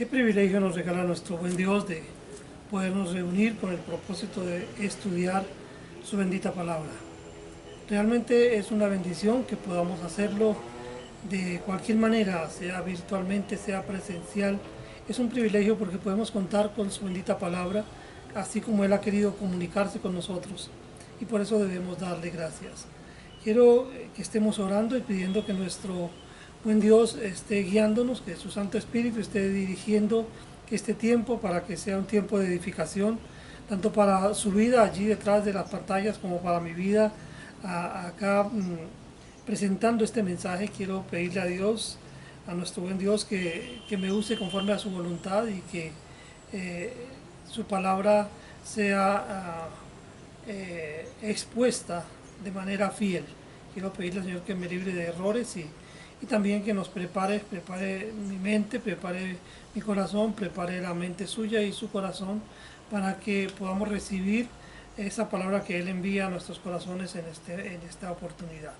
Qué privilegio nos regala nuestro buen Dios de podernos reunir con el propósito de estudiar su bendita palabra. Realmente es una bendición que podamos hacerlo de cualquier manera, sea virtualmente, sea presencial. Es un privilegio porque podemos contar con su bendita palabra, así como Él ha querido comunicarse con nosotros. Y por eso debemos darle gracias. Quiero que estemos orando y pidiendo que nuestro buen Dios esté guiándonos, que su Santo Espíritu esté dirigiendo este tiempo para que sea un tiempo de edificación, tanto para su vida allí detrás de las pantallas como para mi vida acá presentando este mensaje. Quiero pedirle a Dios, a nuestro buen Dios, que me use conforme a su voluntad y que su palabra sea expuesta de manera fiel. Quiero pedirle al Señor que me libre de errores y también que nos prepare mi mente, prepare mi corazón, prepare la mente suya y su corazón para que podamos recibir esa palabra que Él envía a nuestros corazones en esta oportunidad.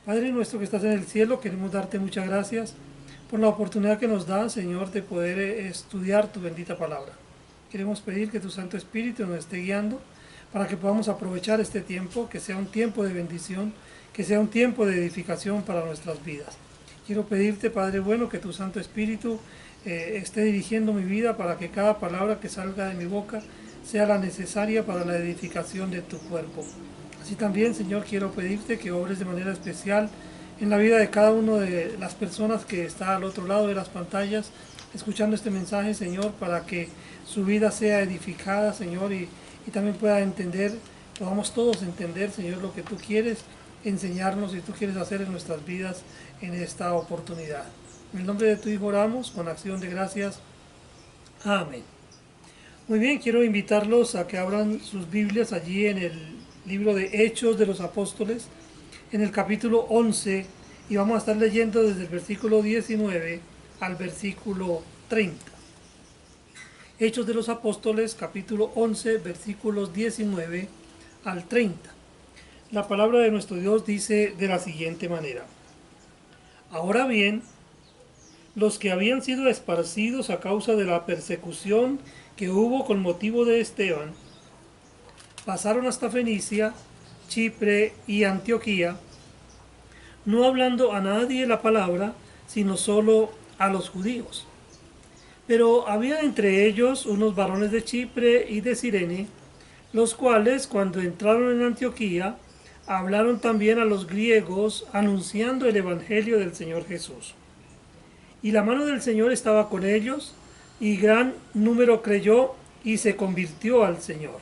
Padre nuestro que estás en el cielo, queremos darte muchas gracias por la oportunidad que nos da, Señor, de poder estudiar tu bendita palabra. Queremos pedir que tu Santo Espíritu nos esté guiando para que podamos aprovechar este tiempo, que sea un tiempo de bendición, que sea un tiempo de edificación para nuestras vidas. Quiero pedirte, Padre bueno, que tu Santo Espíritu esté dirigiendo mi vida para que cada palabra que salga de mi boca sea la necesaria para la edificación de tu cuerpo. Así también, Señor, quiero pedirte que obres de manera especial en la vida de cada una de las personas que está al otro lado de las pantallas, escuchando este mensaje, Señor, para que su vida sea edificada, Señor, y también pueda entender, podamos todos entender, Señor, lo que tú quieres enseñarnos y tú quieres hacer en nuestras vidas en esta oportunidad. En el nombre de tu Hijo oramos con acción de gracias. Amén. Muy bien, quiero invitarlos a que abran sus Biblias allí en el libro de Hechos de los Apóstoles, en el capítulo 11, y vamos a estar leyendo desde el versículo 19 al versículo 30. Hechos de los Apóstoles, capítulo 11, versículos 19 al 30. La palabra de nuestro Dios dice de la siguiente manera: Ahora bien, los que habían sido esparcidos a causa de la persecución que hubo con motivo de Esteban, pasaron hasta Fenicia, Chipre y Antioquía, no hablando a nadie la palabra, sino solo a los judíos. Pero había entre ellos unos varones de Chipre y de Cirene, los cuales, cuando entraron en Antioquía, hablaron también a los griegos, anunciando el evangelio del Señor Jesús. Y la mano del Señor estaba con ellos, y gran número creyó y se convirtió al Señor.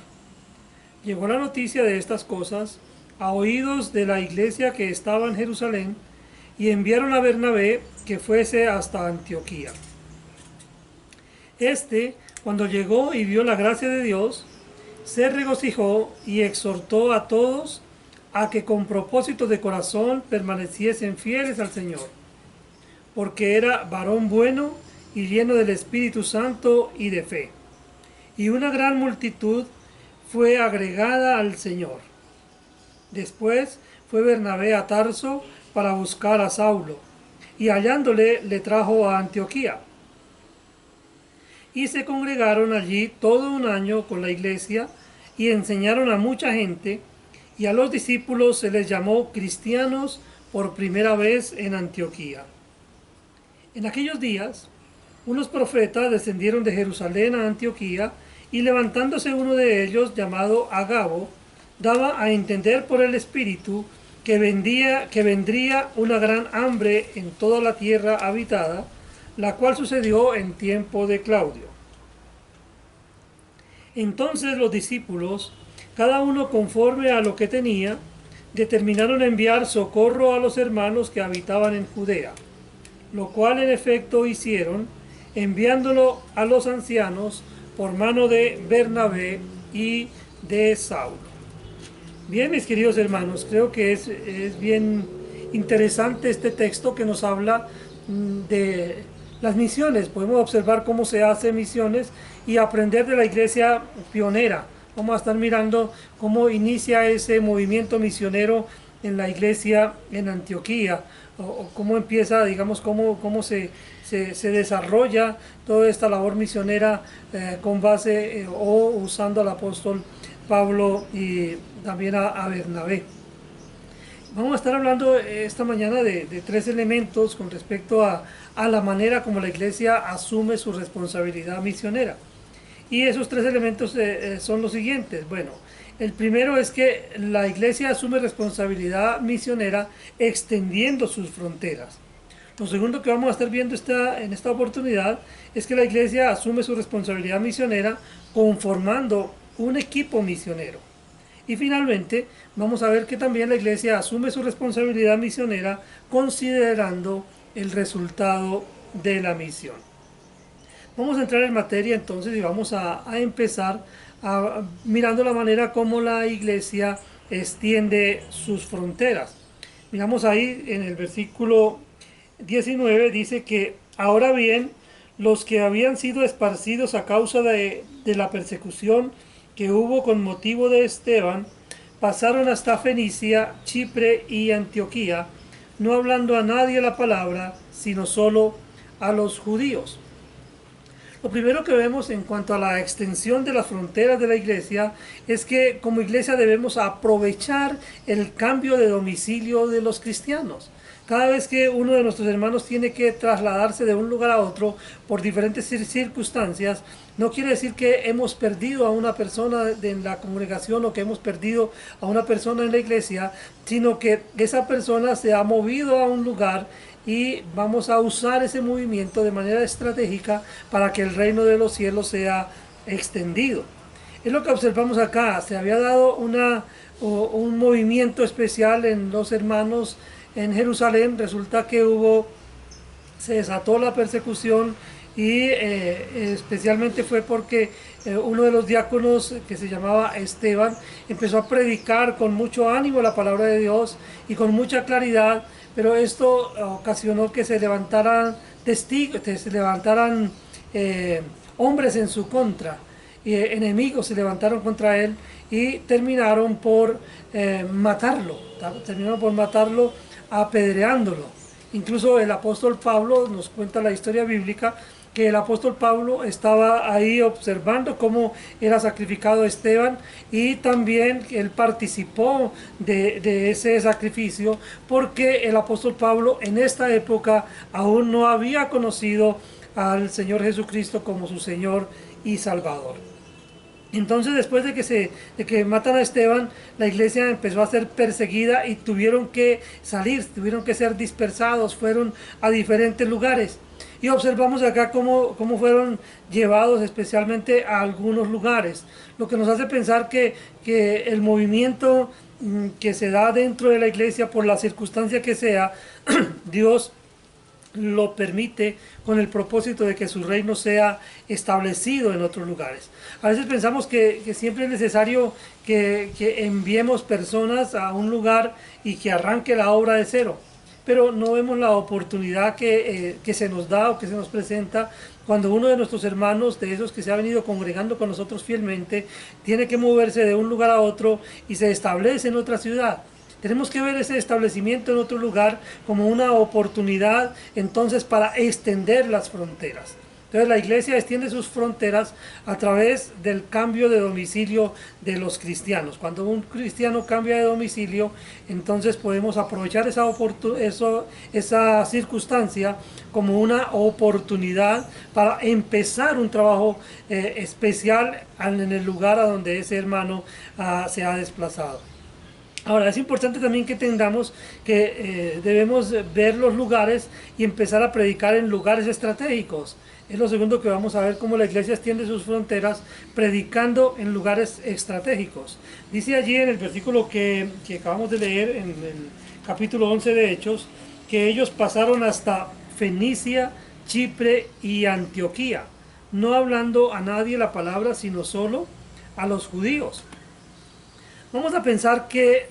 Llegó la noticia de estas cosas a oídos de la iglesia que estaba en Jerusalén, y enviaron a Bernabé que fuese hasta Antioquía. Cuando llegó y vio la gracia de Dios, se regocijó y exhortó a todos a que con propósito de corazón permaneciesen fieles al Señor, porque era varón bueno y lleno del Espíritu Santo y de fe. Y una gran multitud fue agregada al Señor. Después fue Bernabé a Tarso para buscar a Saulo, y hallándole le trajo a Antioquía. Y se congregaron allí todo un año con la iglesia, y enseñaron a mucha gente, y a los discípulos se les llamó cristianos por primera vez en Antioquía. En aquellos días, unos profetas descendieron de Jerusalén a Antioquía, y levantándose uno de ellos, llamado Agabo, daba a entender por el Espíritu que vendría una gran hambre en toda la tierra habitada, la cual sucedió en tiempo de Claudio. Entonces los discípulos, cada uno conforme a lo que tenía, determinaron enviar socorro a los hermanos que habitaban en Judea, lo cual en efecto hicieron, enviándolo a los ancianos por mano de Bernabé y de Saulo. Bien, mis queridos hermanos, creo que es bien interesante este texto que nos habla de las misiones. Podemos observar cómo se hacen misiones y aprender de la iglesia pionera. Vamos a estar mirando cómo inicia ese movimiento misionero en la iglesia en Antioquía, o cómo empieza, digamos, cómo se se desarrolla toda esta labor misionera con base o usando al apóstol Pablo y también a Bernabé. Vamos a estar hablando esta mañana de tres elementos con respecto a la manera como la iglesia asume su responsabilidad misionera. Y esos tres elementos son los siguientes. Bueno, el primero es que la iglesia asume responsabilidad misionera extendiendo sus fronteras. Lo segundo que vamos a estar viendo en esta oportunidad es que la iglesia asume su responsabilidad misionera conformando un equipo misionero. Y finalmente vamos a ver que también la iglesia asume su responsabilidad misionera considerando el resultado de la misión. Vamos a entrar en materia entonces y vamos a empezar mirando la manera como la iglesia extiende sus fronteras. Miramos ahí en el versículo 19, dice que ahora bien, los que habían sido esparcidos a causa de la persecución que hubo con motivo de Esteban, pasaron hasta Fenicia, Chipre y Antioquía, no hablando a nadie la palabra, sino solo a los judíos. Lo primero que vemos en cuanto a la extensión de las fronteras de la iglesia es que como iglesia debemos aprovechar el cambio de domicilio de los cristianos. Cada vez que uno de nuestros hermanos tiene que trasladarse de un lugar a otro por diferentes circunstancias, no quiere decir que hemos perdido a una persona en la congregación o que hemos perdido a una persona en la iglesia, sino que esa persona se ha movido a un lugar y vamos a usar ese movimiento de manera estratégica para que el reino de los cielos sea extendido. Es lo que observamos acá. Se había dado un movimiento especial en los hermanos en Jerusalén. Resulta que se desató la persecución y especialmente fue porque uno de los diáconos, que se llamaba Esteban, empezó a predicar con mucho ánimo la palabra de Dios y con mucha claridad, pero esto ocasionó que se levantaran testigos, que se levantaran hombres en su contra, enemigos se levantaron contra él y terminaron por matarlo, apedreándolo. Incluso el apóstol Pablo nos cuenta la historia bíblica que el apóstol Pablo estaba ahí observando cómo era sacrificado Esteban y también él participó de ese sacrificio porque el apóstol Pablo en esta época aún no había conocido al Señor Jesucristo como su Señor y Salvador. Entonces, después de que matan a Esteban, la iglesia empezó a ser perseguida y tuvieron que salir, tuvieron que ser dispersados, fueron a diferentes lugares. Y observamos acá cómo fueron llevados especialmente a algunos lugares, lo que nos hace pensar que el movimiento que se da dentro de la iglesia, por la circunstancia que sea, Dios lo permite con el propósito de que su reino sea establecido en otros lugares. A veces pensamos que siempre es necesario que enviemos personas a un lugar y que arranque la obra de cero, pero no vemos la oportunidad que se nos da o que se nos presenta cuando uno de nuestros hermanos, de esos que se ha venido congregando con nosotros fielmente, tiene que moverse de un lugar a otro y se establece en otra ciudad. Tenemos que ver ese establecimiento en otro lugar como una oportunidad entonces para extender las fronteras. Entonces la iglesia extiende sus fronteras a través del cambio de domicilio de los cristianos. Cuando un cristiano cambia de domicilio, entonces podemos aprovechar esa circunstancia como una oportunidad para empezar un trabajo especial en el lugar a donde ese hermano se ha desplazado. Ahora, es importante también que entendamos que debemos ver los lugares y empezar a predicar en lugares estratégicos. Es lo segundo que vamos a ver, cómo la iglesia extiende sus fronteras predicando en lugares estratégicos. Dice allí en el versículo que acabamos de leer, en el capítulo 11 de Hechos, que ellos pasaron hasta Fenicia, Chipre y Antioquía, no hablando a nadie la palabra, sino solo a los judíos. Vamos a pensar que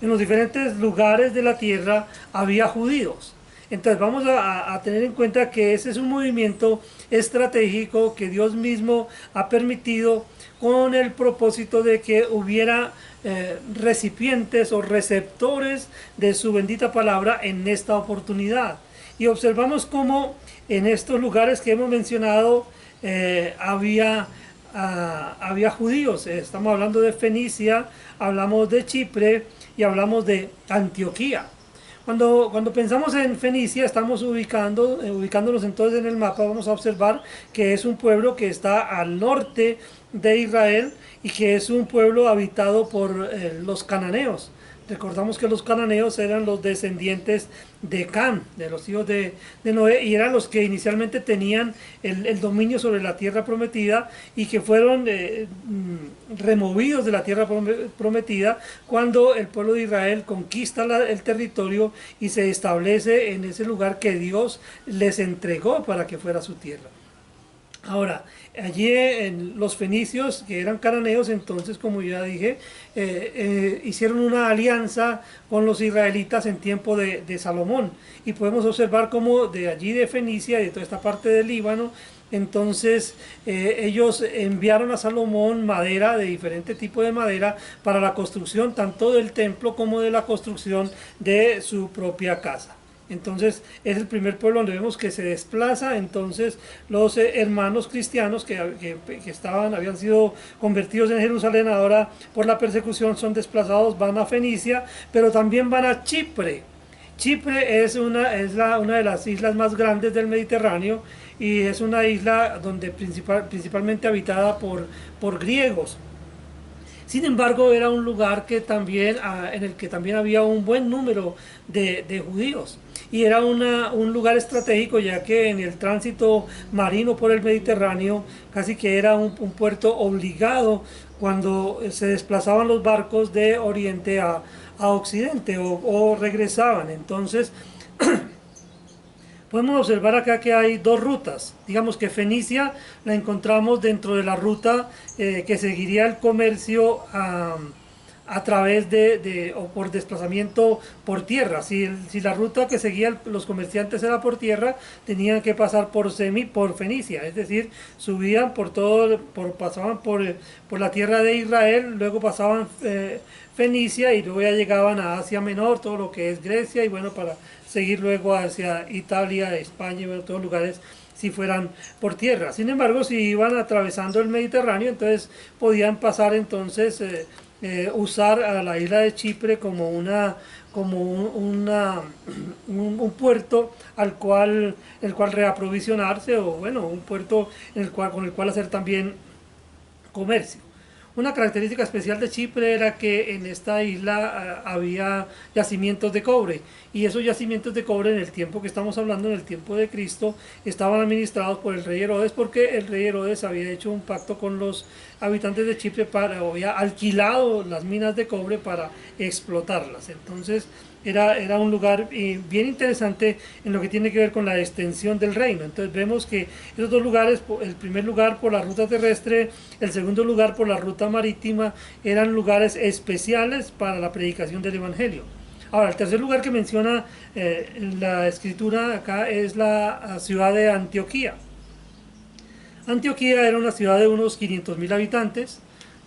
en los diferentes lugares de la tierra había judíos. Entonces vamos a tener en cuenta que ese es un movimiento estratégico que Dios mismo ha permitido con el propósito de que hubiera recipientes o receptores de su bendita palabra en esta oportunidad. Y observamos cómo en estos lugares que hemos mencionado había judíos. Estamos hablando de Fenicia, hablamos de Chipre y hablamos de Antioquía. Cuando pensamos en Fenicia, estamos ubicándonos entonces en el mapa, vamos a observar que es un pueblo que está al norte de Israel y que es un pueblo habitado por los cananeos. Recordamos que los cananeos eran los descendientes de Cam, de los hijos de Noé, y eran los que inicialmente tenían el dominio sobre la tierra prometida y que fueron removidos de la tierra prometida cuando el pueblo de Israel conquista el territorio y se establece en ese lugar que Dios les entregó para que fuera su tierra. Ahora, allí en los fenicios, que eran cananeos, entonces, como ya dije, hicieron una alianza con los israelitas en tiempo de Salomón. Y podemos observar cómo de allí de Fenicia, de toda esta parte del Líbano, entonces ellos enviaron a Salomón madera, de diferente tipo de madera, para la construcción tanto del templo como de la construcción de su propia casa. Entonces es el primer pueblo donde vemos que se desplaza. Entonces los hermanos cristianos que habían sido convertidos en Jerusalén, ahora por la persecución son desplazados, van a Fenicia, pero también van a Chipre. Chipre es una de las islas más grandes del Mediterráneo y es una isla donde principalmente habitada por griegos. Sin embargo, era un lugar que también, en el que también había un buen número de judíos. Y era un lugar estratégico, ya que en el tránsito marino por el Mediterráneo casi que era un puerto obligado cuando se desplazaban los barcos de oriente a occidente o regresaban. Entonces podemos observar acá que hay dos rutas. Digamos que Fenicia la encontramos dentro de la ruta que seguiría el comercio a través o por desplazamiento por tierra. Si la ruta que seguían los comerciantes era por tierra, tenían que pasar por Fenicia, es decir, subían pasaban por la tierra de Israel, luego pasaban Fenicia y luego ya llegaban a Asia Menor, todo lo que es Grecia, y bueno, para seguir luego hacia Italia, España, y bueno, todos lugares si fueran por tierra. Sin embargo, si iban atravesando el Mediterráneo, entonces podían pasar entonces usar a la isla de Chipre como un puerto el cual reaprovisionarse, o bueno, un puerto con el cual hacer también comercio. Una característica especial de Chipre era que en esta isla había yacimientos de cobre, y esos yacimientos de cobre, en el tiempo que estamos hablando, en el tiempo de Cristo, estaban administrados por el rey Herodes, porque el rey Herodes había hecho un pacto con los habitantes de Chipre había alquilado las minas de cobre para explotarlas. Entonces era un lugar bien interesante en lo que tiene que ver con la extensión del reino. Entonces vemos que esos dos lugares, el primer lugar por la ruta terrestre, el segundo lugar por la ruta marítima, eran lugares especiales para la predicación del evangelio. Ahora, el tercer lugar que menciona la escritura acá es la ciudad de Antioquía. Antioquía era una ciudad de unos 500,000 habitantes,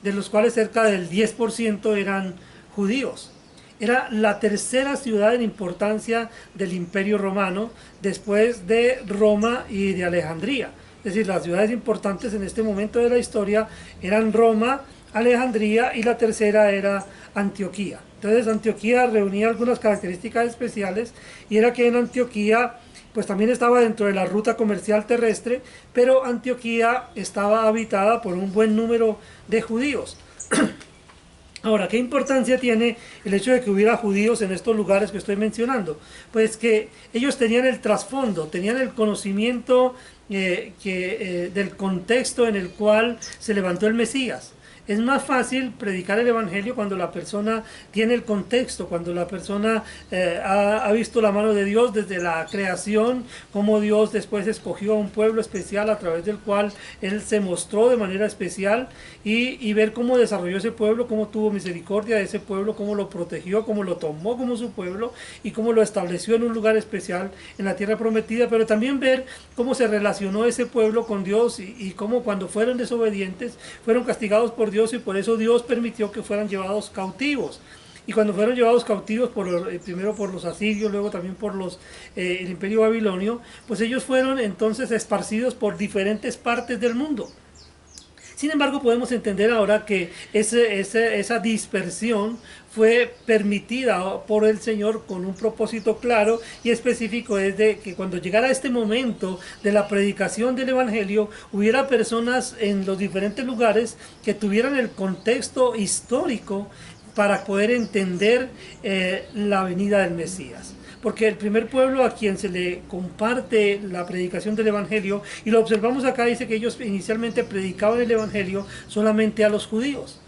de los cuales cerca del 10% eran judíos. Era la tercera ciudad en importancia del Imperio Romano, después de Roma y de Alejandría. Es decir, las ciudades importantes en este momento de la historia eran Roma, Alejandría, y la tercera era Antioquía. Entonces Antioquía reunía algunas características especiales, y era que en Antioquía pues también estaba dentro de la ruta comercial terrestre, pero Antioquía estaba habitada por un buen número de judíos. Ahora, ¿qué importancia tiene el hecho de que hubiera judíos en estos lugares que estoy mencionando? Pues que ellos tenían el trasfondo, tenían el conocimiento del contexto en el cual se levantó el Mesías. Es más fácil predicar el evangelio cuando la persona tiene el contexto, cuando la persona ha visto la mano de Dios desde la creación, cómo Dios después escogió a un pueblo especial a través del cual Él se mostró de manera especial, y ver cómo desarrolló ese pueblo, cómo tuvo misericordia de ese pueblo, cómo lo protegió, cómo lo tomó como su pueblo y cómo lo estableció en un lugar especial en la tierra prometida, pero también ver cómo se relacionó ese pueblo con Dios y cómo cuando fueron desobedientes fueron castigados por Dios, y por eso Dios permitió que fueran llevados cautivos. y cuando fueron llevados cautivos primero por los asirios, luego también por el imperio babilonio, pues ellos fueron entonces esparcidos por diferentes partes del mundo. Sin embargo, podemos entender ahora que esa dispersión fue permitida por el Señor con un propósito claro y específico, es de que cuando llegara este momento de la predicación del Evangelio, hubiera personas en los diferentes lugares que tuvieran el contexto histórico para poder entender la venida del Mesías. Porque el primer pueblo a quien se le comparte la predicación del Evangelio, y lo observamos acá, dice que ellos inicialmente predicaban el Evangelio solamente a los judíos.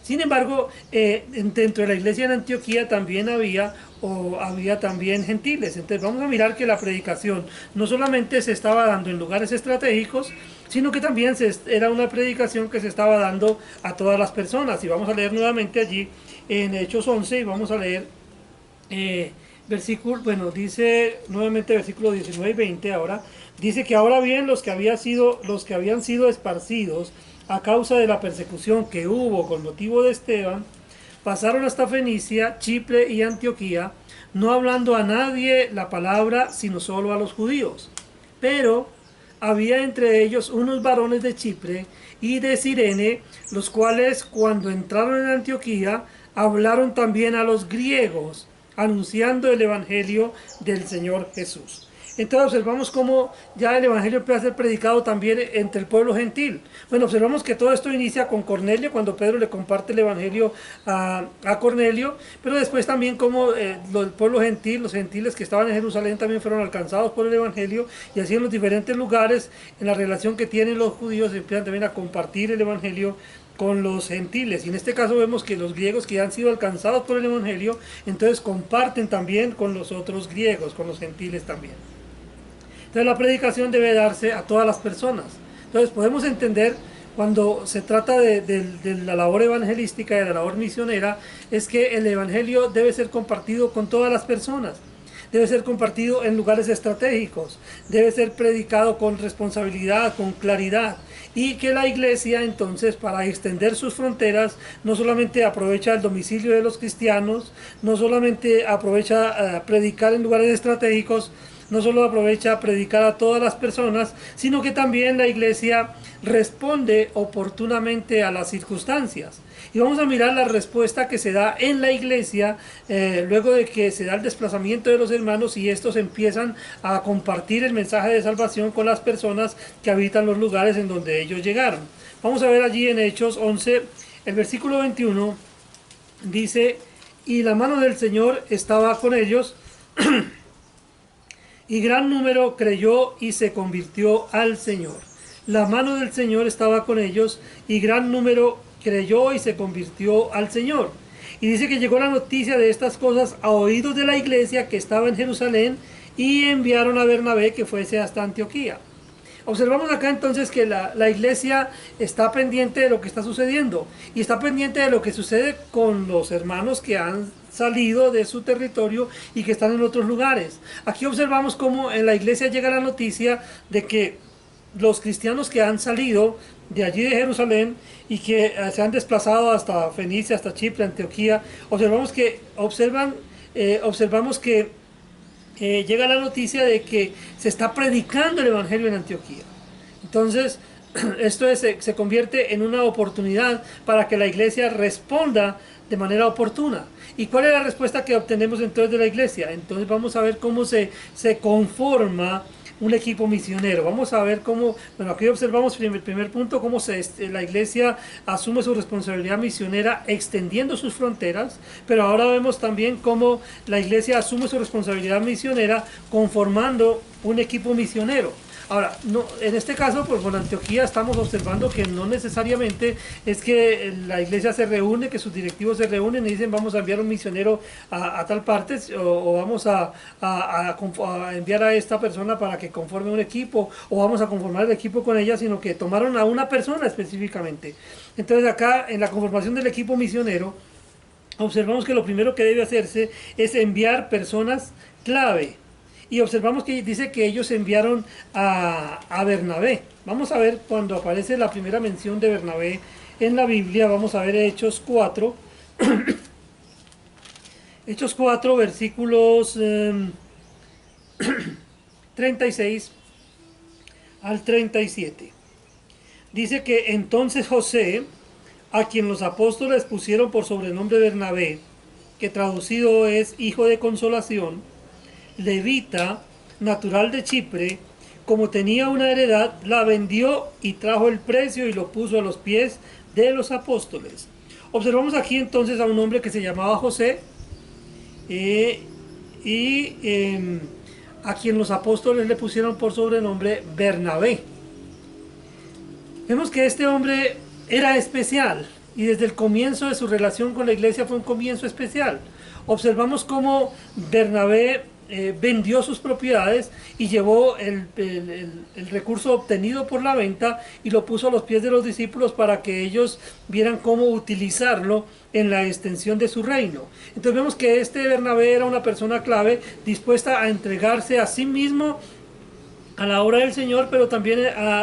Sin embargo, dentro de la iglesia en Antioquía también había también gentiles. Entonces vamos a mirar que la predicación no solamente se estaba dando en lugares estratégicos, sino que también era una predicación que se estaba dando a todas las personas. Y vamos a leer nuevamente allí en Hechos 11 y vamos a leer dice nuevamente versículo 19 y 20 ahora. Dice que ahora bien los que habían sido esparcidos a causa de la persecución que hubo con motivo de Esteban, pasaron hasta Fenicia, Chipre y Antioquía, no hablando a nadie la palabra, sino solo a los judíos. Pero había entre ellos unos varones de Chipre y de Cirene, los cuales cuando entraron en Antioquía, hablaron también a los griegos, anunciando el Evangelio del Señor Jesús. Entonces observamos cómo ya el Evangelio empieza a ser predicado también entre el pueblo gentil. Bueno, observamos que todo esto inicia con Cornelio, cuando Pedro le comparte el Evangelio a Cornelio, pero después también como el pueblo gentil, los gentiles que estaban en Jerusalén también fueron alcanzados por el Evangelio, y así en los diferentes lugares, en la relación que tienen los judíos, empiezan también a compartir el Evangelio con los gentiles. Y en este caso vemos que los griegos que han sido alcanzados por el Evangelio, entonces comparten también con los otros griegos, con los gentiles también. Entonces la predicación debe darse a todas las personas. Entonces podemos entender, cuando se trata de la labor evangelística y de la labor misionera, es que el Evangelio debe ser compartido con todas las personas. Debe ser compartido en lugares estratégicos, debe ser predicado con responsabilidad, con claridad, y que la iglesia entonces, para extender sus fronteras, no solamente aprovecha el domicilio de los cristianos, no solamente aprovecha predicar en lugares estratégicos, no solo aprovecha predicar a todas las personas, sino que también la iglesia responde oportunamente a las circunstancias. Y vamos a mirar la respuesta que se da en la iglesia luego de que se da el desplazamiento de los hermanos y estos empiezan a compartir el mensaje de salvación con las personas que habitan los lugares en donde ellos llegaron. Vamos a ver allí en Hechos 11, el versículo 21, dice: y la mano del Señor estaba con ellos, y gran número creyó y se convirtió al Señor. La mano del Señor estaba con ellos, y gran número creyó y se convirtió al Señor. Y dice que llegó la noticia de estas cosas a oídos de la iglesia que estaba en Jerusalén, y enviaron a Bernabé que fuese hasta Antioquía. Observamos acá entonces que la iglesia está pendiente de lo que está sucediendo, y está pendiente de lo que sucede con los hermanos que han salido de su territorio y que están en otros lugares. Aquí observamos cómo en la iglesia llega la noticia de que los cristianos que han salido de allí de Jerusalén y que se han desplazado hasta Fenicia, hasta Chipre, Antioquía, observamos que llega la noticia de que se está predicando el Evangelio en Antioquía. Entonces, esto se convierte en una oportunidad para que la iglesia responda de manera oportuna. ¿Y cuál es la respuesta que obtenemos entonces de la iglesia? Entonces vamos a ver cómo se conforma un equipo misionero. Vamos a ver cómo, bueno, aquí observamos en el primer punto cómo la iglesia asume su responsabilidad misionera extendiendo sus fronteras, pero ahora vemos también cómo la iglesia asume su responsabilidad misionera conformando un equipo misionero. Ahora, no, en este caso, pues con Antioquía estamos observando que no necesariamente es que la iglesia se reúne, que sus directivos se reúnen y dicen vamos a enviar un misionero a tal parte o vamos a enviar a esta persona para que conforme un equipo o vamos a conformar el equipo con ella, sino que tomaron a una persona específicamente. Entonces acá en la conformación del equipo misionero observamos que lo primero que debe hacerse es enviar personas clave. Y observamos que dice que ellos enviaron a Bernabé. Vamos a ver cuando aparece la primera mención de Bernabé en la Biblia. Vamos a ver Hechos 4. Hechos 4, versículos 36 al 37. Dice que entonces José, a quien los apóstoles pusieron por sobrenombre Bernabé, que traducido es hijo de consolación, levita, natural de Chipre, como tenía una heredad, la vendió y trajo el precio y lo puso a los pies de los apóstoles. Observamos aquí entonces a un hombre que se llamaba José, y a quien los apóstoles le pusieron por sobrenombre Bernabé. Vemos que este hombre era especial y desde el comienzo de su relación con la iglesia fue un comienzo especial. Observamos cómo Bernabé vendió sus propiedades y llevó el recurso obtenido por la venta y lo puso a los pies de los discípulos para que ellos vieran cómo utilizarlo en la extensión de su reino. Entonces vemos que este Bernabé era una persona clave, dispuesta a entregarse a sí mismo a la obra del Señor, pero también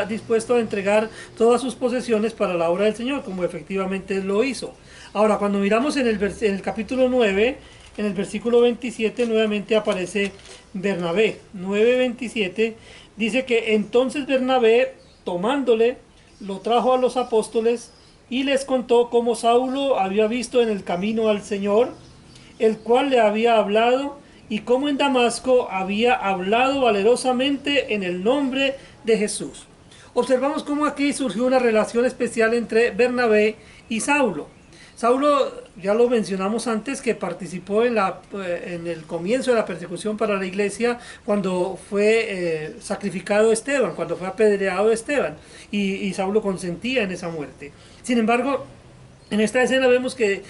dispuesto a entregar todas sus posesiones para la obra del Señor, como efectivamente lo hizo. Ahora, cuando miramos en el capítulo 9, en el versículo 27, nuevamente aparece Bernabé. 9:27 dice que entonces Bernabé, tomándole, lo trajo a los apóstoles y les contó cómo Saulo había visto en el camino al Señor, el cual le había hablado, y cómo en Damasco había hablado valerosamente en el nombre de Jesús. Observamos cómo aquí surgió una relación especial entre Bernabé y Saulo. Saulo, ya lo mencionamos antes, que participó en el comienzo de la persecución para la iglesia cuando fue sacrificado Esteban, cuando fue apedreado Esteban, y Saulo consentía en esa muerte. Sin embargo, en esta escena vemos que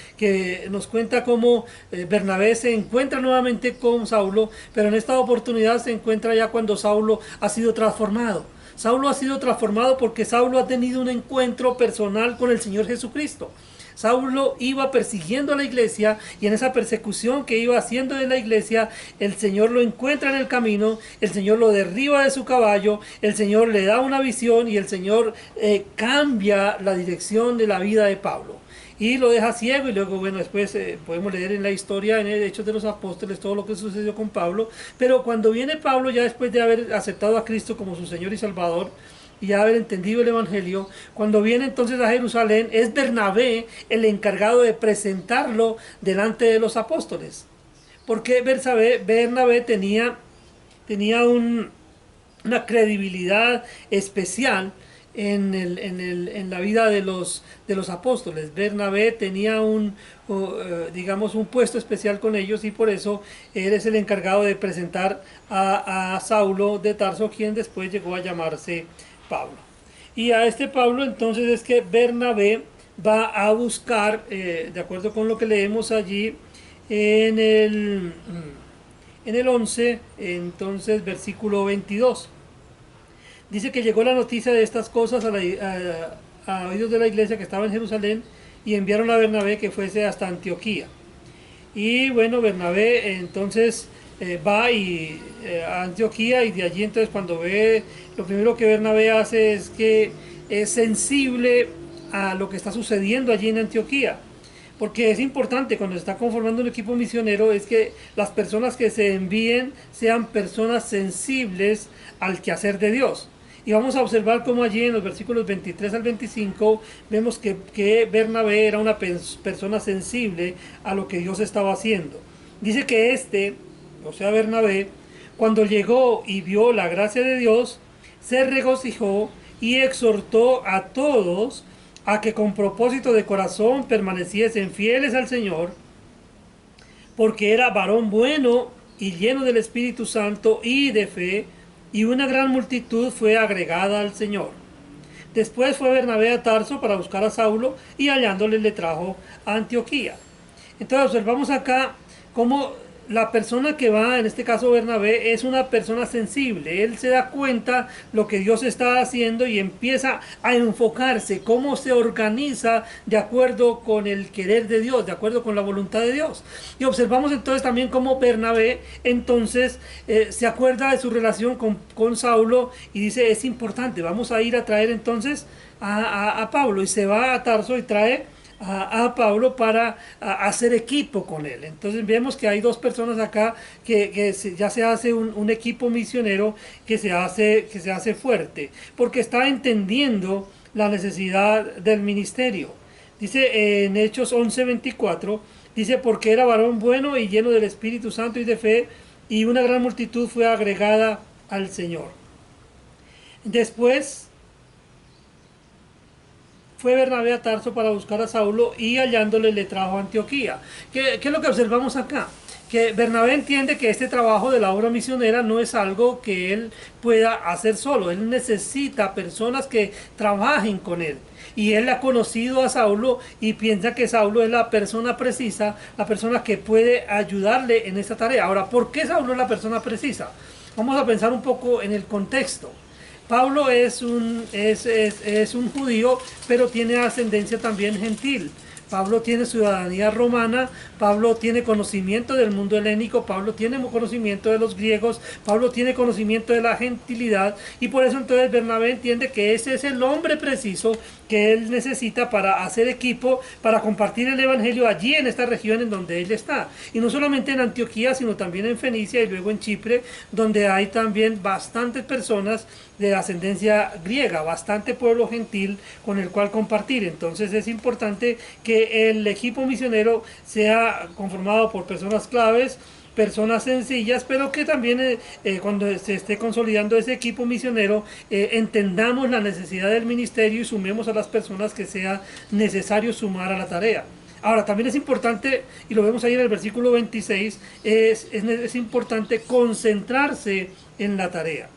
nos cuenta cómo Bernabé se encuentra nuevamente con Saulo, pero en esta oportunidad se encuentra ya cuando Saulo ha sido transformado. Saulo ha sido transformado porque Saulo ha tenido un encuentro personal con el Señor Jesucristo. Saulo iba persiguiendo a la iglesia y en esa persecución que iba haciendo de la iglesia, el Señor lo encuentra en el camino, el Señor lo derriba de su caballo, el Señor le da una visión y el Señor cambia la dirección de la vida de Pablo. Y lo deja ciego y luego, bueno, después podemos leer en la historia, en el Hechos de los Apóstoles, todo lo que sucedió con Pablo. Pero cuando viene Pablo, ya después de haber aceptado a Cristo como su Señor y Salvador, y haber entendido el Evangelio, cuando viene entonces a Jerusalén, es Bernabé el encargado de presentarlo delante de los apóstoles. Porque Bernabé tenía una credibilidad especial en la vida de los apóstoles. Bernabé tenía un puesto especial con ellos y por eso él es el encargado de presentar a Saulo de Tarso, quien después llegó a llamarse Pablo. Y a este Pablo entonces es que Bernabé va a buscar, de acuerdo con lo que leemos allí en el 11, entonces versículo 22. Dice que llegó la noticia de estas cosas a oídos de la iglesia que estaba en Jerusalén y enviaron a Bernabé que fuese hasta Antioquía. Y bueno, Bernabé entonces va a Antioquía y de allí entonces cuando ve, lo primero que Bernabé hace es que es sensible a lo que está sucediendo allí en Antioquía. Porque es importante cuando se está conformando un equipo misionero es que las personas que se envíen sean personas sensibles al quehacer de Dios. Y vamos a observar cómo allí en los versículos 23 al 25 vemos que Bernabé era una persona sensible a lo que Dios estaba haciendo. Dice que o sea Bernabé, cuando llegó y vio la gracia de Dios, se regocijó y exhortó a todos a que con propósito de corazón permaneciesen fieles al Señor, porque era varón bueno y lleno del Espíritu Santo y de fe, y una gran multitud fue agregada al Señor. Después fue Bernabé a Tarso para buscar a Saulo y hallándole le trajo a Antioquía. Entonces observamos acá cómo la persona que va, en este caso Bernabé, es una persona sensible. Él se da cuenta lo que Dios está haciendo y empieza a enfocarse, cómo se organiza de acuerdo con el querer de Dios, de acuerdo con la voluntad de Dios. Y observamos entonces también cómo Bernabé entonces se acuerda de su relación con Saulo y dice, es importante, vamos a ir a traer entonces a Pablo. Y se va a Tarso y trae a Pablo para hacer equipo con él. Entonces vemos que hay dos personas acá ya se hace un equipo misionero que se hace fuerte, porque está entendiendo la necesidad del ministerio. Dice en Hechos 11:24, dice, porque era varón bueno y lleno del Espíritu Santo y de fe, y una gran multitud fue agregada al Señor. Después fue Bernabé a Tarso para buscar a Saulo y hallándole le trajo a Antioquía. ¿Qué es lo que observamos acá? Que Bernabé entiende que este trabajo de la obra misionera no es algo que él pueda hacer solo. Él necesita personas que trabajen con él. Y él ha conocido a Saulo y piensa que Saulo es la persona precisa, la persona que puede ayudarle en esta tarea. Ahora, ¿por qué Saulo es la persona precisa? Vamos a pensar un poco en el contexto. Pablo es un judío, pero tiene ascendencia también gentil. Pablo tiene ciudadanía romana, Pablo tiene conocimiento del mundo helénico, Pablo tiene conocimiento de los griegos, Pablo tiene conocimiento de la gentilidad, y por eso entonces Bernabé entiende que ese es el hombre preciso que él necesita para hacer equipo, para compartir el evangelio allí en esta región en donde él está. Y no solamente en Antioquía, sino también en Fenicia y luego en Chipre, donde hay también bastantes personas de ascendencia griega, bastante pueblo gentil con el cual compartir. Entonces es importante que el equipo misionero sea conformado por personas claves, personas sencillas, pero que también cuando se esté consolidando ese equipo misionero, entendamos la necesidad del ministerio y sumemos a las personas que sea necesario sumar a la tarea. Ahora, también es importante, y lo vemos ahí en el versículo 26, es importante concentrarse en la tarea.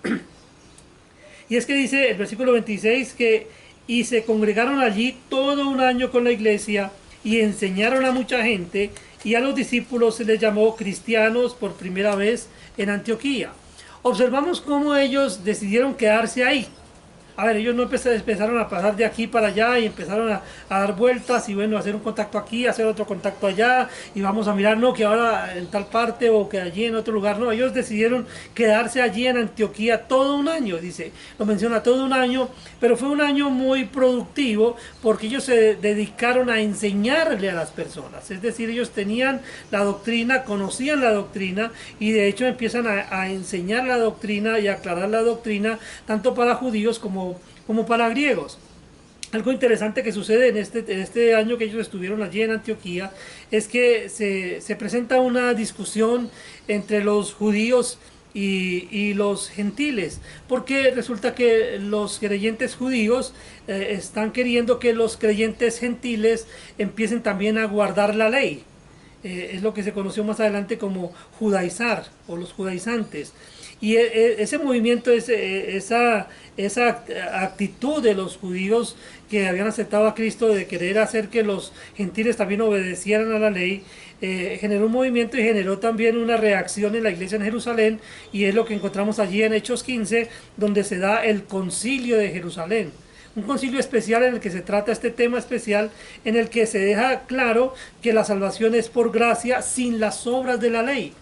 Y es que dice el versículo 26 que y se congregaron allí todo un año con la iglesia y enseñaron a mucha gente, y a los discípulos se les llamó cristianos por primera vez en Antioquía. Observamos cómo ellos decidieron quedarse ahí. A ver, ellos no empezaron a pasar de aquí para allá y empezaron a dar vueltas y bueno, hacer un contacto aquí, hacer otro contacto allá y vamos a mirar, no, que ahora en tal parte o que allí en otro lugar. No, ellos decidieron quedarse allí en Antioquía todo un año, dice, lo menciona todo un año, pero fue un año muy productivo porque ellos se dedicaron a enseñarle a las personas. Es decir, ellos tenían la doctrina, conocían la doctrina y de hecho empiezan a enseñar la doctrina y a aclarar la doctrina tanto para judíos como para griegos. Algo interesante que sucede en este año que ellos estuvieron allí en Antioquía es que se presenta una discusión entre los judíos y los gentiles, porque resulta que los creyentes judíos están queriendo que los creyentes gentiles empiecen también a guardar la ley. Es lo que se conoció más adelante como judaizar o los judaizantes. Y ese movimiento, esa actitud de los judíos que habían aceptado a Cristo de querer hacer que los gentiles también obedecieran a la ley, generó un movimiento y generó también una reacción en la iglesia en Jerusalén, y es lo que encontramos allí en Hechos 15, donde se da el concilio de Jerusalén. Un concilio especial en el que se trata este tema especial, en el que se deja claro que la salvación es por gracia sin las obras de la ley.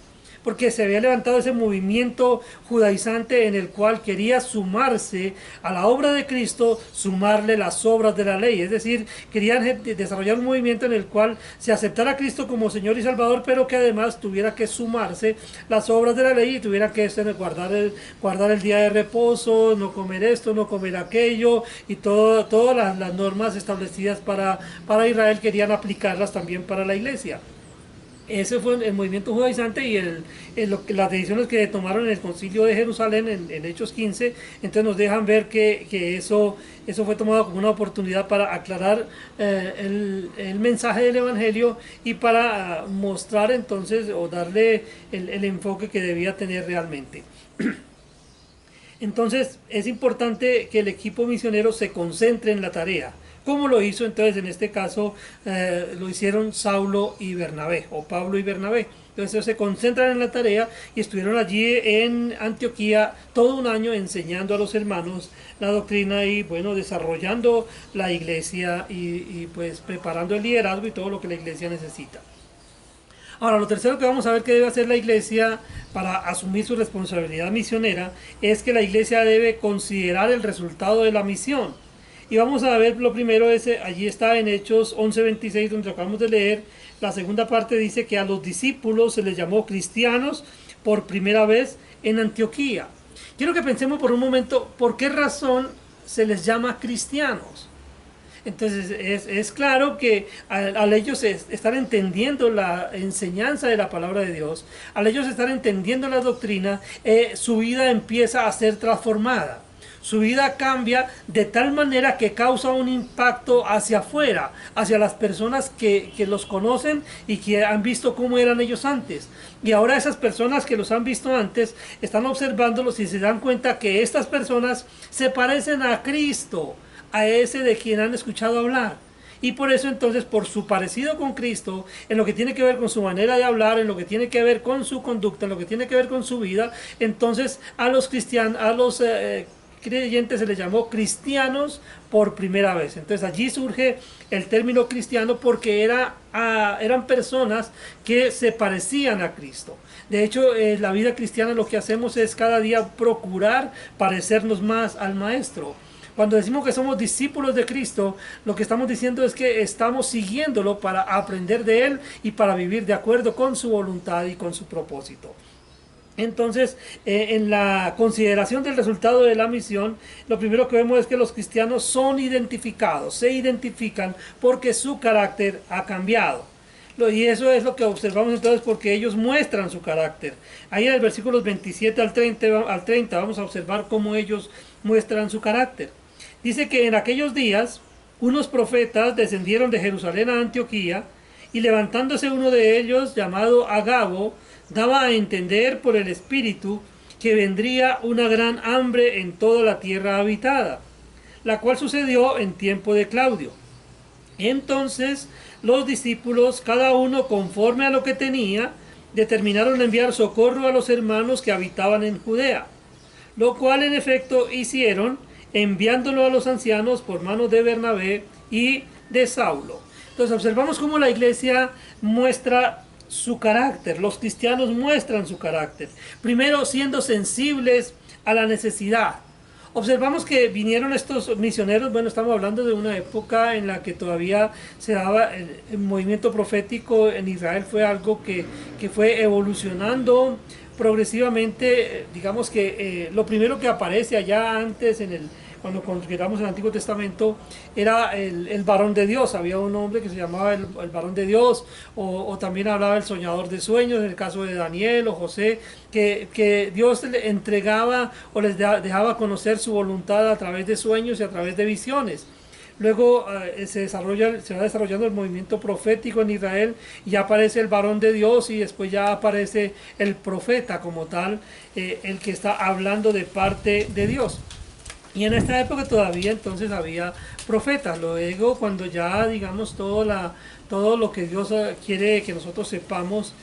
Porque se había levantado ese movimiento judaizante en el cual quería sumarse a la obra de Cristo, sumarle las obras de la ley. Es decir, querían desarrollar un movimiento en el cual se aceptara a Cristo como Señor y Salvador, pero que además tuviera que sumarse las obras de la ley y tuviera que guardar el día de reposo, no comer esto, no comer aquello, y todas las normas establecidas para Israel querían aplicarlas también para la iglesia. Ese fue el movimiento judaizante y las decisiones que tomaron en el concilio de Jerusalén en Hechos 15, entonces nos dejan ver que eso fue tomado como una oportunidad para aclarar el mensaje del evangelio y para mostrar entonces o darle el enfoque que debía tener realmente. Entonces es importante que el equipo misionero se concentre en la tarea. ¿Cómo lo hizo entonces? En este caso lo hicieron Saulo y Bernabé, o Pablo y Bernabé. Entonces ellos se concentran en la tarea y estuvieron allí en Antioquía todo un año enseñando a los hermanos la doctrina y bueno, desarrollando la iglesia y pues preparando el liderazgo y todo lo que la iglesia necesita. Ahora, lo tercero que vamos a ver que debe hacer la iglesia para asumir su responsabilidad misionera es que la iglesia debe considerar el resultado de la misión. Y vamos a ver lo primero, allí está en Hechos 11:26, donde acabamos de leer. La segunda parte dice que a los discípulos se les llamó cristianos por primera vez en Antioquía. Quiero que pensemos por un momento, ¿por qué razón se les llama cristianos? Entonces es claro que al ellos estar entendiendo la enseñanza de la palabra de Dios, al ellos estar entendiendo la doctrina, su vida empieza a ser transformada. Su vida cambia de tal manera que causa un impacto hacia afuera, hacia las personas que los conocen y que han visto cómo eran ellos antes. Y ahora esas personas que los han visto antes están observándolos y se dan cuenta que estas personas se parecen a Cristo, a ese de quien han escuchado hablar. Y por eso entonces, por su parecido con Cristo, en lo que tiene que ver con su manera de hablar, en lo que tiene que ver con su conducta, en lo que tiene que ver con su vida, entonces a los cristianos, creyentes se les llamó cristianos por primera vez. Entonces allí surge el término cristiano porque eran personas que se parecían a Cristo. De hecho, la vida cristiana lo que hacemos es cada día procurar parecernos más al Maestro. Cuando decimos que somos discípulos de Cristo, lo que estamos diciendo es que estamos siguiéndolo para aprender de Él y para vivir de acuerdo con su voluntad y con su propósito. Entonces, en la consideración del resultado de la misión, lo primero que vemos es que los cristianos son identificados, se identifican porque su carácter ha cambiado. Y eso es lo que observamos entonces porque ellos muestran su carácter. Ahí en el versículos 27 al 30 vamos a observar cómo ellos muestran su carácter. Dice que en aquellos días unos profetas descendieron de Jerusalén a Antioquía y levantándose uno de ellos llamado Agabo, daba a entender por el Espíritu que vendría una gran hambre en toda la tierra habitada, la cual sucedió en tiempo de Claudio. Entonces los discípulos, cada uno conforme a lo que tenía, determinaron enviar socorro a los hermanos que habitaban en Judea, lo cual en efecto hicieron, enviándolo a los ancianos por mano de Bernabé y de Saulo. Entonces observamos cómo la iglesia muestra su carácter, los cristianos muestran su carácter. Primero, siendo sensibles a la necesidad. Observamos que vinieron estos misioneros, bueno, estamos hablando de una época en la que todavía se daba el movimiento profético en Israel, fue algo que fue evolucionando progresivamente. Digamos que lo primero que aparece allá antes cuando consideramos el Antiguo Testamento era el varón de Dios. Había un hombre que se llamaba el varón de Dios, o también hablaba el soñador de sueños en el caso de Daniel o José, que Dios le entregaba o les dejaba conocer su voluntad a través de sueños y a través de visiones. Luego se va desarrollando el movimiento profético en Israel y ya aparece el varón de Dios y después ya aparece el profeta como tal, el que está hablando de parte de Dios. Y en esta época todavía entonces había profetas. Luego, cuando ya digamos todo lo que Dios quiere que nosotros sepamos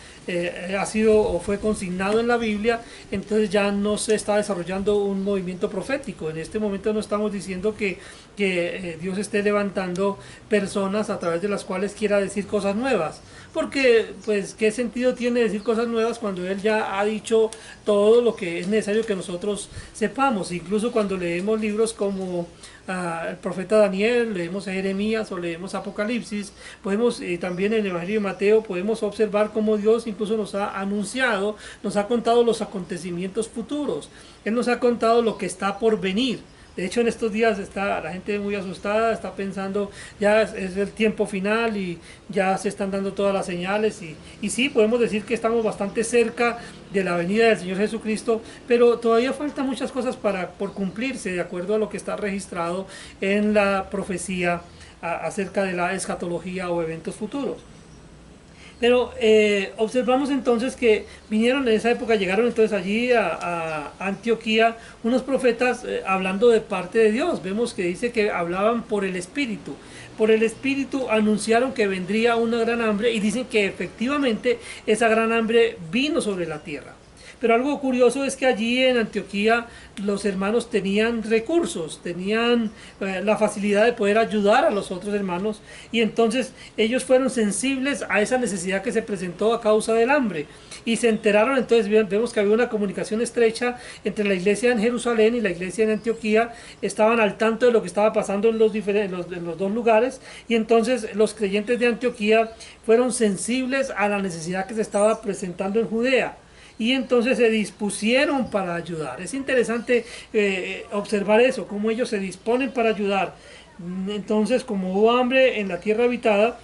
ha sido o fue consignado en la Biblia, entonces ya no se está desarrollando un movimiento profético. En este momento no estamos diciendo que Dios esté levantando personas a través de las cuales quiera decir cosas nuevas, porque pues qué sentido tiene decir cosas nuevas cuando Él ya ha dicho todo lo que es necesario que nosotros sepamos. Incluso cuando leemos libros como el profeta Daniel, leemos a Jeremías o leemos Apocalipsis, podemos también en el Evangelio de Mateo podemos observar cómo Dios incluso nos ha anunciado, nos ha contado los acontecimientos futuros. Él nos ha contado lo que está por venir. De hecho, en estos días está la gente muy asustada, está pensando ya es el tiempo final y ya se están dando todas las señales. Y sí, podemos decir que estamos bastante cerca de la venida del Señor Jesucristo, pero todavía faltan muchas cosas por cumplirse de acuerdo a lo que está registrado en la profecía acerca de la escatología o eventos futuros. Pero observamos entonces que vinieron en esa época, llegaron entonces allí a Antioquía unos profetas hablando de parte de Dios. Vemos que dice que hablaban por el Espíritu. Por el Espíritu anunciaron que vendría una gran hambre y dicen que efectivamente esa gran hambre vino sobre la tierra. Pero algo curioso es que allí en Antioquía los hermanos tenían recursos, tenían la facilidad de poder ayudar a los otros hermanos, y entonces ellos fueron sensibles a esa necesidad que se presentó a causa del hambre y se enteraron. Entonces vemos que había una comunicación estrecha entre la iglesia en Jerusalén y la iglesia en Antioquía. Estaban al tanto de lo que estaba pasando en los dos lugares, y entonces los creyentes de Antioquía fueron sensibles a la necesidad que se estaba presentando en Judea, y entonces se dispusieron para ayudar. Es interesante observar eso, cómo ellos se disponen para ayudar. Entonces, como hubo hambre en la tierra habitada,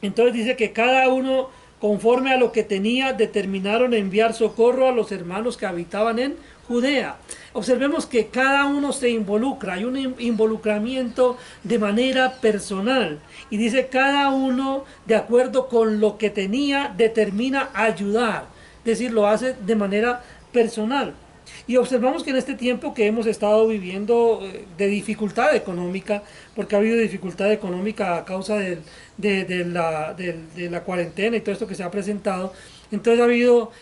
entonces dice que cada uno, conforme a lo que tenía, determinaron enviar socorro a los hermanos que habitaban en Judea. Observemos que cada uno se involucra, hay un involucramiento de manera personal. Y dice, cada uno, de acuerdo con lo que tenía, determina ayudar. Es decir, lo hace de manera personal. Y observamos que en este tiempo que hemos estado viviendo de dificultad económica, porque ha habido dificultad económica a causa de la cuarentena y todo esto que se ha presentado, entonces ha habido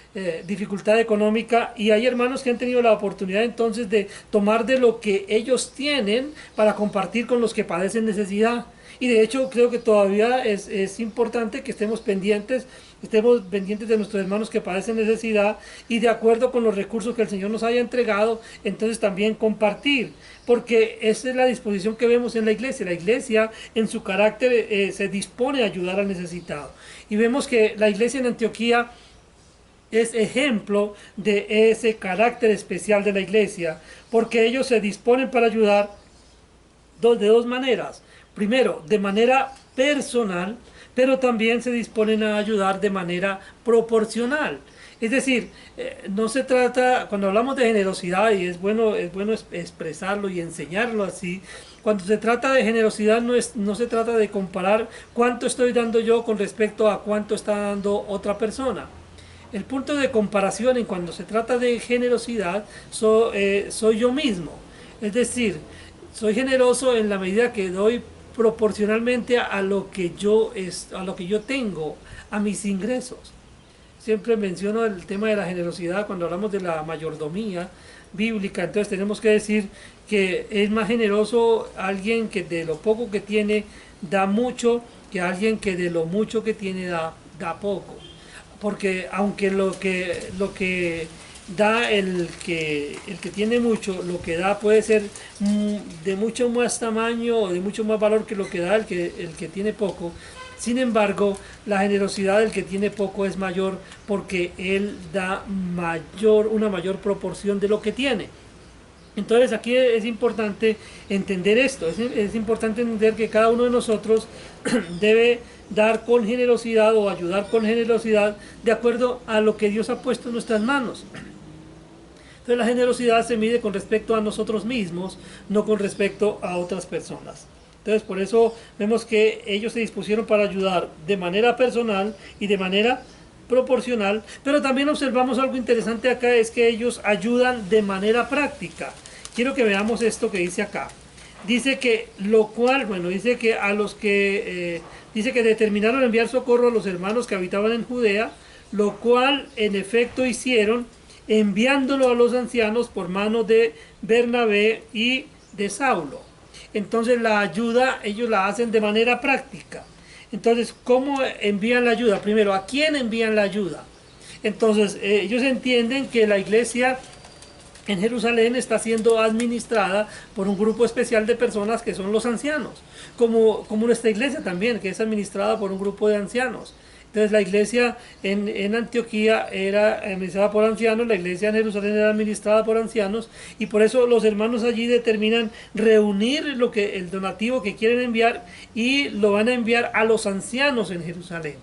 dificultad económica, y hay hermanos que han tenido la oportunidad entonces de tomar de lo que ellos tienen para compartir con los que padecen necesidad. Y de hecho creo que todavía es importante que estemos pendientes de nuestros hermanos que padecen necesidad, y de acuerdo con los recursos que el Señor nos haya entregado, entonces también compartir, porque esa es la disposición que vemos en la iglesia. La iglesia en su carácter se dispone a ayudar al necesitado, y vemos que la iglesia en Antioquía es ejemplo de ese carácter especial de la iglesia, porque ellos se disponen para ayudar de dos maneras. Primero, de manera personal, pero también se disponen a ayudar de manera proporcional. Es decir, no se trata, cuando hablamos de generosidad, y es bueno expresarlo y enseñarlo así, cuando se trata de generosidad no se trata de comparar cuánto estoy dando yo con respecto a cuánto está dando otra persona. El punto de comparación en cuando se trata de generosidad soy yo mismo. Es decir, soy generoso en la medida que doy proporcionalmente a lo que yo tengo, a mis ingresos. Siempre menciono el tema de la generosidad cuando hablamos de la mayordomía bíblica. Entonces tenemos que decir que es más generoso alguien que de lo poco que tiene da mucho, que alguien que de lo mucho que tiene da poco. Porque aunque lo que da el que tiene mucho, lo que da puede ser de mucho más tamaño o de mucho más valor que lo que da el que tiene poco. Sin embargo, la generosidad del que tiene poco es mayor, porque él da una mayor proporción de lo que tiene. Entonces aquí es importante entender esto, es importante entender que cada uno de nosotros debe dar con generosidad o ayudar con generosidad de acuerdo a lo que Dios ha puesto en nuestras manos. Entonces la generosidad se mide con respecto a nosotros mismos, no con respecto a otras personas. Entonces por eso vemos que ellos se dispusieron para ayudar de manera personal y de manera proporcional, pero también observamos algo interesante acá, es que ellos ayudan de manera práctica. Quiero que veamos esto que dice acá. Dice que dice que a los que dice que determinaron enviar socorro a los hermanos que habitaban en Judea, lo cual en efecto hicieron, enviándolo a los ancianos por mano de Bernabé y de Saulo. Entonces la ayuda ellos la hacen de manera práctica. Entonces, ¿cómo envían la ayuda? Primero, ¿a quién envían la ayuda? Entonces, ellos entienden que la iglesia en Jerusalén está siendo administrada por un grupo especial de personas que son los ancianos, como nuestra iglesia también, que es administrada por un grupo de ancianos. Entonces la iglesia en Antioquía era administrada por ancianos, la iglesia en Jerusalén era administrada por ancianos, y por eso los hermanos allí determinan reunir el donativo que quieren enviar, y lo van a enviar a los ancianos en Jerusalén.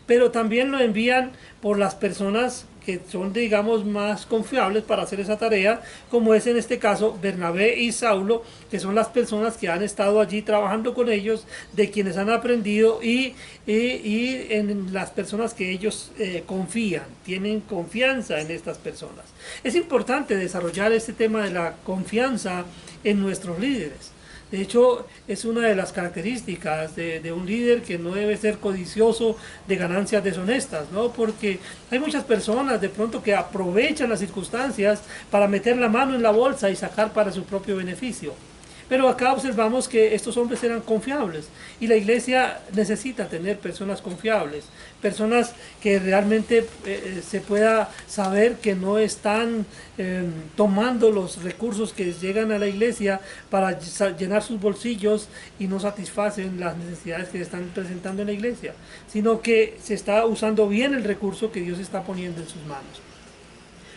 Pero también lo envían por las personas que son, digamos, más confiables para hacer esa tarea, como es en este caso Bernabé y Saulo, que son las personas que han estado allí trabajando con ellos, de quienes han aprendido, y en las personas que ellos confían, tienen confianza en estas personas. Es importante desarrollar este tema de la confianza en nuestros líderes. De hecho, es una de las características de un líder que no debe ser codicioso de ganancias deshonestas, ¿no? Porque hay muchas personas de pronto que aprovechan las circunstancias para meter la mano en la bolsa y sacar para su propio beneficio. Pero acá observamos que estos hombres eran confiables y la iglesia necesita tener personas confiables, personas que realmente se pueda saber que no están tomando los recursos que llegan a la iglesia para llenar sus bolsillos y no satisfacen las necesidades que se están presentando en la iglesia, sino que se está usando bien el recurso que Dios está poniendo en sus manos.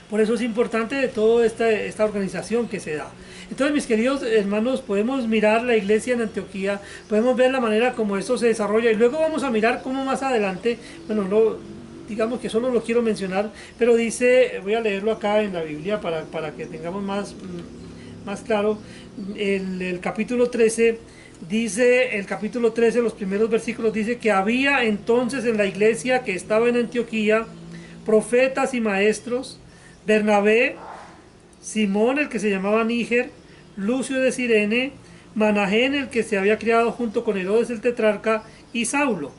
Por eso es importante de toda esta organización que se da. Entonces, mis queridos hermanos, podemos mirar la iglesia en Antioquía, podemos ver la manera como esto se desarrolla y luego vamos a mirar cómo más adelante, bueno, no, digamos que solo lo quiero mencionar, pero dice, voy a leerlo acá en la Biblia para que tengamos más claro, el capítulo 13, dice, el capítulo 13, los primeros versículos, dice que había entonces en la iglesia que estaba en Antioquía profetas y maestros, Bernabé, Simón, el que se llamaba Níger, Lucio de Cirene, Manahén, el que se había criado junto con Herodes el tetrarca, y Saulo.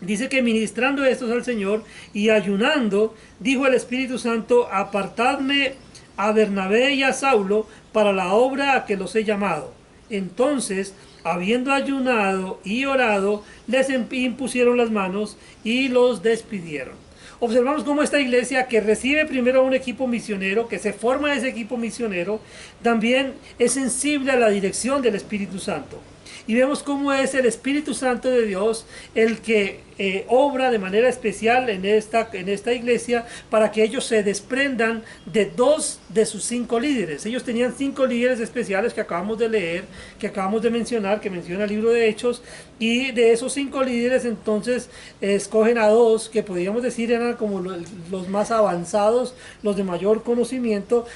Dice que ministrando estos al Señor y ayunando, dijo el Espíritu Santo, apartadme a Bernabé y a Saulo para la obra a que los he llamado. Entonces, habiendo ayunado y orado, les impusieron las manos y los despidieron. Observamos cómo esta iglesia que recibe primero un equipo misionero, que se forma ese equipo misionero, también es sensible a la dirección del Espíritu Santo. Y vemos cómo es el Espíritu Santo de Dios el que obra de manera especial en esta iglesia para que ellos se desprendan de 2 de sus 5 líderes. Ellos tenían 5 líderes especiales que acabamos de leer, que acabamos de mencionar, que menciona el libro de Hechos, y de esos 5 líderes entonces escogen a 2 que podríamos decir eran como los más avanzados, los de mayor conocimiento,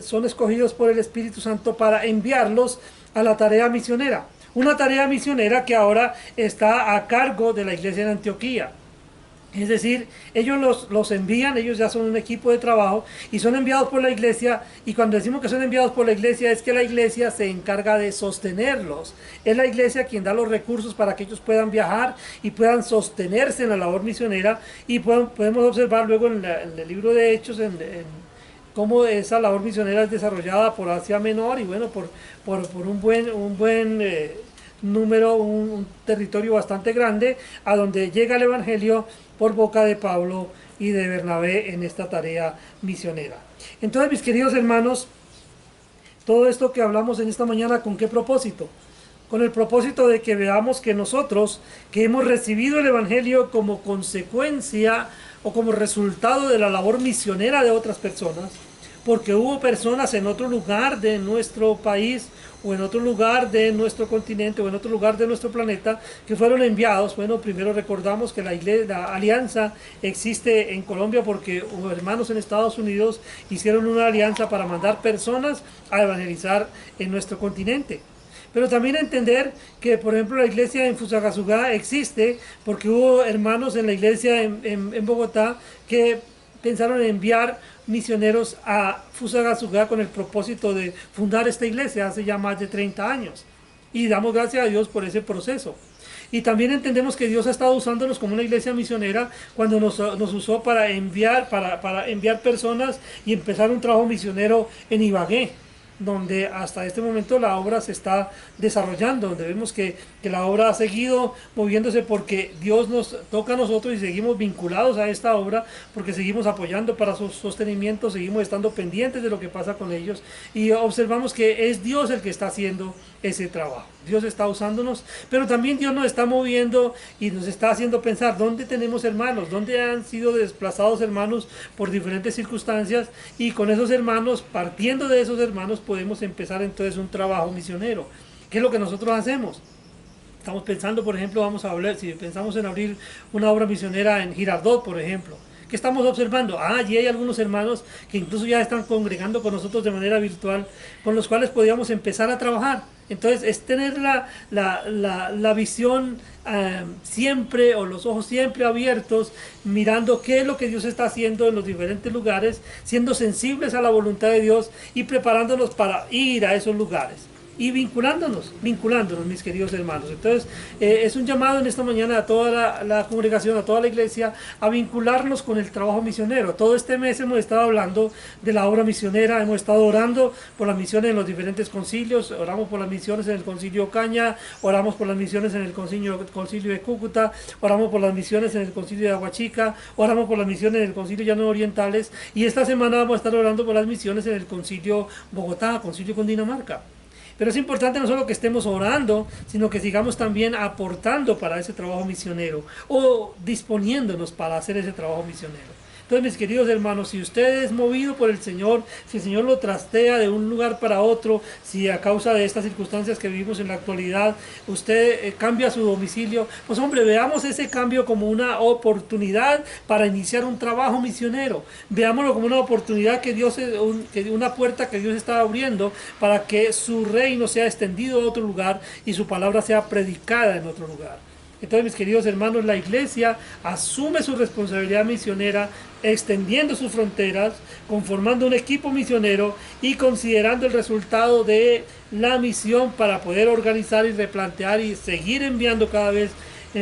son escogidos por el Espíritu Santo para enviarlos a la tarea misionera. Una tarea misionera que ahora está a cargo de la iglesia en Antioquía. Es decir, ellos los envían, ellos ya son un equipo de trabajo y son enviados por la iglesia, y cuando decimos que son enviados por la iglesia es que la iglesia se encarga de sostenerlos. Es la iglesia quien da los recursos para que ellos puedan viajar y puedan sostenerse en la labor misionera, y podemos observar luego en el libro de Hechos cómo esa labor misionera es desarrollada por Asia Menor y bueno, por un buen número, un territorio bastante grande, a donde llega el Evangelio por boca de Pablo y de Bernabé en esta tarea misionera. Entonces, mis queridos hermanos, todo esto que hablamos en esta mañana, ¿con qué propósito? Con el propósito de que veamos que nosotros, que hemos recibido el Evangelio como consecuencia o como resultado de la labor misionera de otras personas, porque hubo personas en otro lugar de nuestro país o en otro lugar de nuestro continente o en otro lugar de nuestro planeta que fueron enviados. Bueno, primero recordamos que la alianza existe en Colombia porque hermanos en Estados Unidos hicieron una alianza para mandar personas a evangelizar en nuestro continente. Pero también entender que, por ejemplo, la iglesia en Fusagasugá existe porque hubo hermanos en la iglesia en Bogotá que pensaron en enviar misioneros a Fusagasugá con el propósito de fundar esta iglesia hace ya más de 30 años. Y damos gracias a Dios por ese proceso. Y también entendemos que Dios ha estado usándonos como una iglesia misionera cuando nos usó para enviar personas y empezar un trabajo misionero en Ibagué, donde hasta este momento la obra se está desarrollando, donde vemos que la obra ha seguido moviéndose porque Dios nos toca a nosotros y seguimos vinculados a esta obra porque seguimos apoyando para su sostenimiento, seguimos estando pendientes de lo que pasa con ellos y observamos que es Dios el que está haciendo ese trabajo. Dios está usándonos, pero también Dios nos está moviendo y nos está haciendo pensar dónde tenemos hermanos, dónde han sido desplazados hermanos por diferentes circunstancias, y con esos hermanos, partiendo de esos hermanos, podemos empezar entonces un trabajo misionero. ¿Qué es lo que nosotros hacemos? Estamos pensando, por ejemplo, vamos a hablar, si pensamos en abrir una obra misionera en Girardot, por ejemplo, ¿qué estamos observando? Allí hay algunos hermanos que incluso ya están congregando con nosotros de manera virtual, con los cuales podríamos empezar a trabajar. Entonces, es tener la visión siempre, o los ojos siempre abiertos, mirando qué es lo que Dios está haciendo en los diferentes lugares, siendo sensibles a la voluntad de Dios y preparándonos para ir a esos lugares. y vinculándonos, mis queridos hermanos. Entonces, es un llamado en esta mañana a toda la congregación, a toda la iglesia, a vincularnos con el trabajo misionero. Todo este mes hemos estado hablando de la obra misionera, hemos estado orando por las misiones en los diferentes concilios, oramos por las misiones en el concilio Ocaña, oramos por las misiones en el concilio de Cúcuta, oramos por las misiones en el concilio de Aguachica, oramos por las misiones en el concilio Llanos Orientales, y esta semana vamos a estar orando por las misiones en el concilio Bogotá, concilio con Dinamarca. Pero es importante no solo que estemos orando, sino que sigamos también aportando para ese trabajo misionero o disponiéndonos para hacer ese trabajo misionero. Entonces, mis queridos hermanos, si usted es movido por el Señor, si el Señor lo trastea de un lugar para otro, si a causa de estas circunstancias que vivimos en la actualidad, usted cambia su domicilio, pues hombre, veamos ese cambio como una oportunidad para iniciar un trabajo misionero. Veámoslo como una oportunidad una puerta que Dios está abriendo para que su reino sea extendido a otro lugar y su palabra sea predicada en otro lugar. Entonces, mis queridos hermanos, la iglesia asume su responsabilidad misionera, extendiendo sus fronteras, conformando un equipo misionero y considerando el resultado de la misión para poder organizar y replantear y seguir enviando cada vez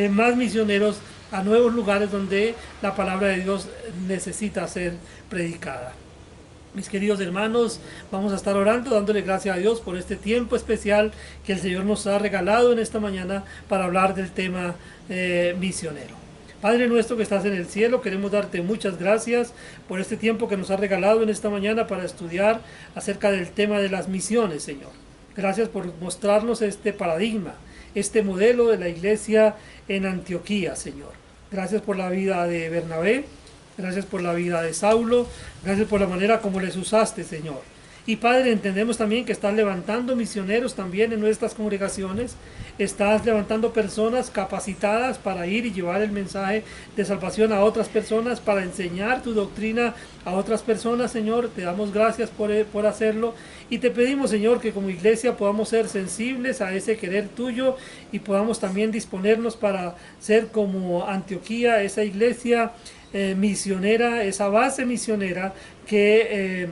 más misioneros a nuevos lugares donde la palabra de Dios necesita ser predicada. Mis queridos hermanos, vamos a estar orando, dándole gracias a Dios por este tiempo especial que el Señor nos ha regalado en esta mañana para hablar del tema misionero. Padre nuestro que estás en el cielo, queremos darte muchas gracias por este tiempo que nos has regalado en esta mañana para estudiar acerca del tema de las misiones, Señor. Gracias por mostrarnos este paradigma, este modelo de la iglesia en Antioquía, Señor. Gracias por la vida de Bernabé. Gracias por la vida de Saulo, gracias por la manera como les usaste, Señor. Y Padre, entendemos también que estás levantando misioneros también en nuestras congregaciones, estás levantando personas capacitadas para ir y llevar el mensaje de salvación a otras personas, para enseñar tu doctrina a otras personas, Señor. Te damos gracias por hacerlo y te pedimos, Señor, que como iglesia podamos ser sensibles a ese querer tuyo y podamos también disponernos para ser como Antioquía, esa iglesia misionera, esa base misionera que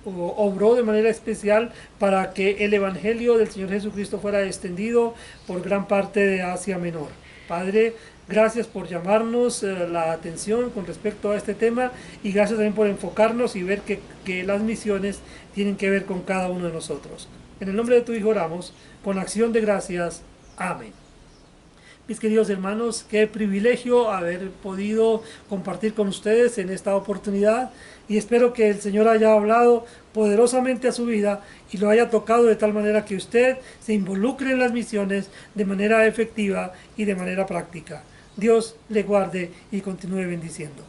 obró de manera especial para que el Evangelio del Señor Jesucristo fuera extendido por gran parte de Asia Menor. Padre, gracias por llamarnos la atención con respecto a este tema y gracias también por enfocarnos y ver que las misiones tienen que ver con cada uno de nosotros. En el nombre de tu Hijo oramos, con acción de gracias. Amén. Mis queridos hermanos, qué privilegio haber podido compartir con ustedes en esta oportunidad y espero que el Señor haya hablado poderosamente a su vida y lo haya tocado de tal manera que usted se involucre en las misiones de manera efectiva y de manera práctica. Dios le guarde y continúe bendiciendo.